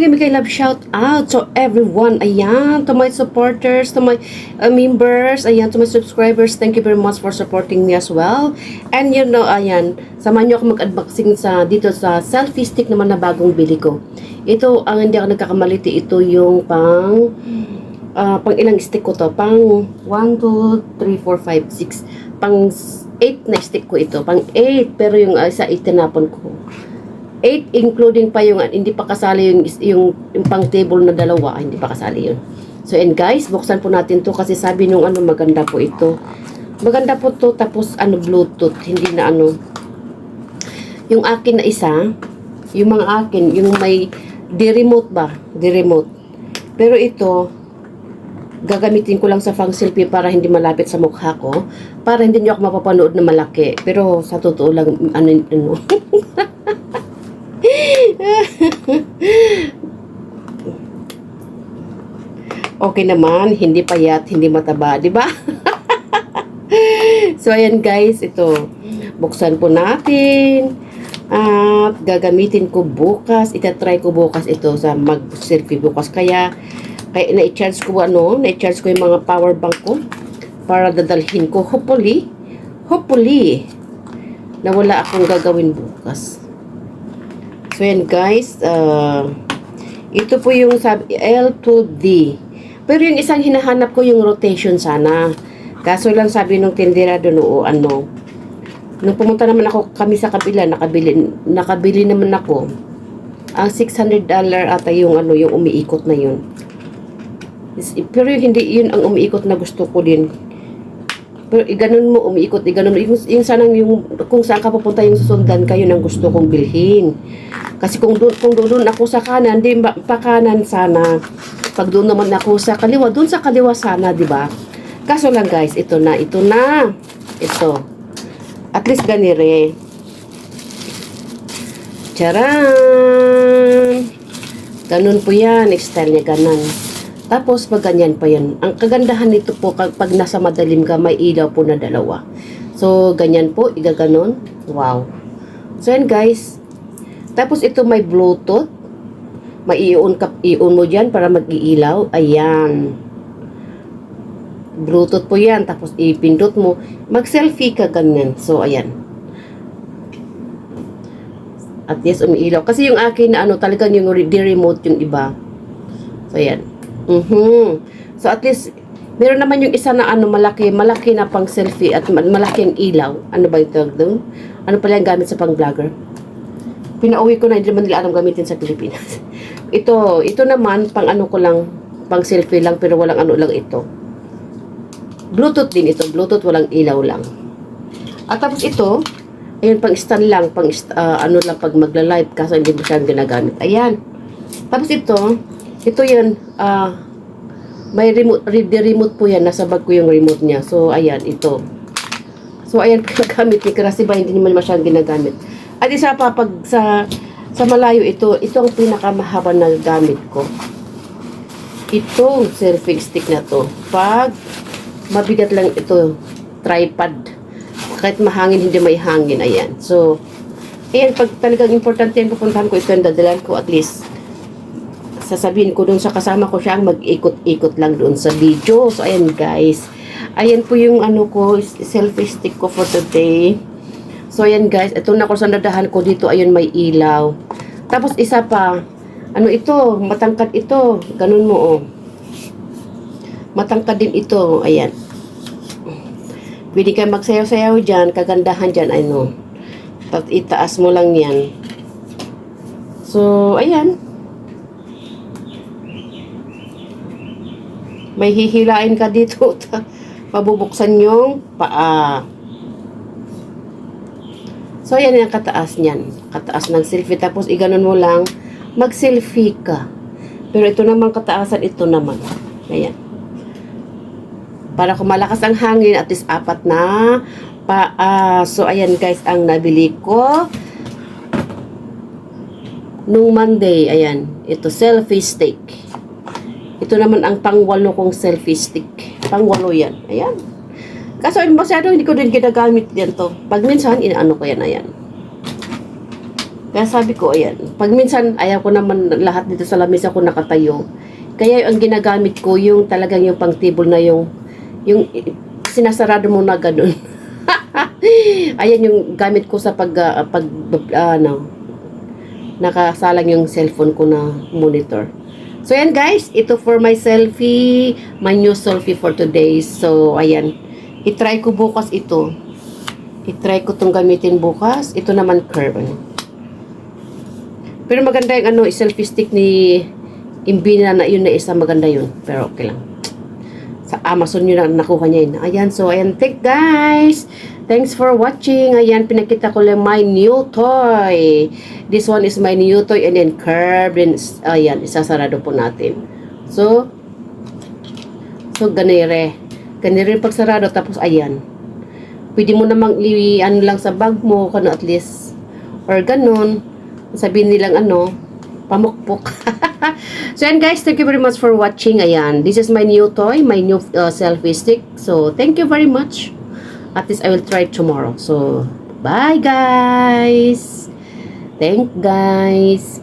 bigay love shout out to everyone. Ayan, to my supporters, to my members, ayan, to my subscribers. Thank you very much for supporting me as well. And you know, ayan, samahan niyo ako mag-unboxing dito sa selfie stick naman na bagong bili ko. Ito, ang hindi ako nagkakamaliti, ito yung pang ilang stick ko to? Pang 1, 2, 3, 4, 5, 6. Pang 8 na stick ko ito. Pang 8, pero yung isa itinapon ko. 8 including pa yung hindi pa kasali yung pang table na dalawa, hindi pa kasali yun. So and guys, buksan po natin to kasi sabi nung maganda po ito. Maganda po to, tapos Bluetooth, hindi na yung akin na isa, yung mga akin, yung may di-remote ba? Di-remote. Pero ito, gagamitin ko lang sa pang selfie para hindi malapit sa mukha ko, para hindi niyo ako mapapanood na malaki. Pero sa totoo lang, okay naman, hindi payat, hindi mataba, di ba? So ayan guys, ito buksan po natin at gagamitin ko bukas. Itatry ko bukas ito sa mag-selfie bukas. Kaya na-charge ko na-charge ko yung mga power bank ko para dadalhin ko. Hopefully na wala akong gagawin bukas. So yan guys, ito po yung L2D. Pero yung isang hinahanap ko yung rotation sana. Kaso lang sabi nung tindera doon, nung pumunta naman kami sa kabila, nakabili naman ako. Ang $600 ata yung yung umiikot na yun. Pero hindi yun ang umiikot na gusto ko din. Pero iganon mo, umiikot, iganon mo. Yung sanang kung saan ka pupunta yung susundan kayo ng gusto kong bilhin. Kasi kung doon ako sa kanan, di ba, pa kanan sana. Pag doon naman ako sa kaliwa, doon sa kaliwa sana, di ba? Kaso lang guys, ito na. Ito. At least ganire. Charan! Ganun po yan, style niya ganon. Tapos pag ganyan pa yan. Ang kagandahan nito po, pag nasa madilim ka, may ilaw po na dalawa. So, ganyan po, igaganon. Wow. So, yan guys. Tapos ito may Bluetooth. May i-on mo dyan para mag-iilaw. Ayan. Bluetooth po yan. Tapos ipindot mo. Mag-selfie ka ganyan. So, ayan. At yes, umiilaw. Kasi yung akin na talagang yung remote yung iba. So, ayan. So, at least, meron naman yung isa na malaki na pang selfie at malaking ilaw. Ano ba yung tawag doon? Ano pala yung gamit sa pang vlogger? Pinauwi ko na, hindi naman nila alam gamitin sa Pilipinas. Ito naman, pang ko lang, pang selfie lang, pero walang lang ito. Bluetooth din ito, Bluetooth, walang ilaw lang. At tapos ito, ayun, pang stand lang, pang lang pag magla-live, kasi hindi mo siyang ginagamit. Ayan. Tapos ito yun, may remote po yan, nasa bag ko yung remote niya. So, ayan, ito. So, ayan, ginagamit ni kasi ba, hindi naman masyadong ginagamit. At isa pa, pag sa malayo, ito ang pinakamahaba na gamit ko. Itong selfie stick na to. Pag mabigat lang ito, tripod. Kahit mahangin, hindi may hangin, ayan. So, ayan, pag talagang importante yung pupuntahan ko, ito yung dadalan ko, at least sasabihin ko doon sa kasama ko siya ang mag-ikot-ikot lang doon sa video. So, ayan guys. Ayan po yung selfie stick ko for today. So, ayan guys. Ito na ko sa nadahan ko dito. Ayun, may ilaw. Tapos, isa pa. Ito? Matangkad ito. Ganun mo, Matangkad din ito. Ayan. Pwede kayo magsayaw-sayaw dyan. Kagandahan dyan. Tapos, itaas mo lang yan. So, ayan. May hihilain ka dito. Pabubuksan yung paa. So, yan yung kataas niyan. Kataas ng selfie. Tapos, iganon mo lang. Mag-selfie ka. Pero ito naman kataasan. Ito naman. Ayan. Para kung malakas ang hangin, at least 4 na paa. So, ayan guys, ang nabili ko nung Monday. Ayan. Ito, selfie stick. Ito naman ang pang-8 kong selfie stick. Pang-8 yan. Ayan. Kaso masyado hindi ko din ginagamit yan to. Pag minsan, inaano ko yan. Ayan. Kaya sabi ko, ayan, pag minsan ayaw ko naman lahat dito sa lamesa ko nakatayo. Kaya ang ginagamit ko yung talagang yung pang table na yung sinasarado mo na ganun. Ayan yung gamit ko sa nakasalang yung cellphone ko na monitor. So ayan guys, ito for my selfie, my new selfie for today. So ayan, i-try ko bukas ito. I-try ko tong gamitin bukas. Ito naman curve. Pero maganda yung selfie stick ni Imbina na yun na isa, maganda yun. Pero okay lang. Sa Amazon yun na nakuha niya yun. Ayan, so ayan, guys. Thanks for watching. Ayan, pinakita ko lang my new toy. This one is my new toy and then curved. And, ayan, isasarado po natin. So ganire. Ganire pagsarado. Tapos, ayan. Pwede mo namang ano lang sa bag mo, kano at least. Or ganun. Sabihin nilang pamukpok. So yan guys, thank you very much for watching. Ayan, this is my new toy, my new selfie stick. So thank you very much. At least I will try tomorrow. So bye guys. Thank guys.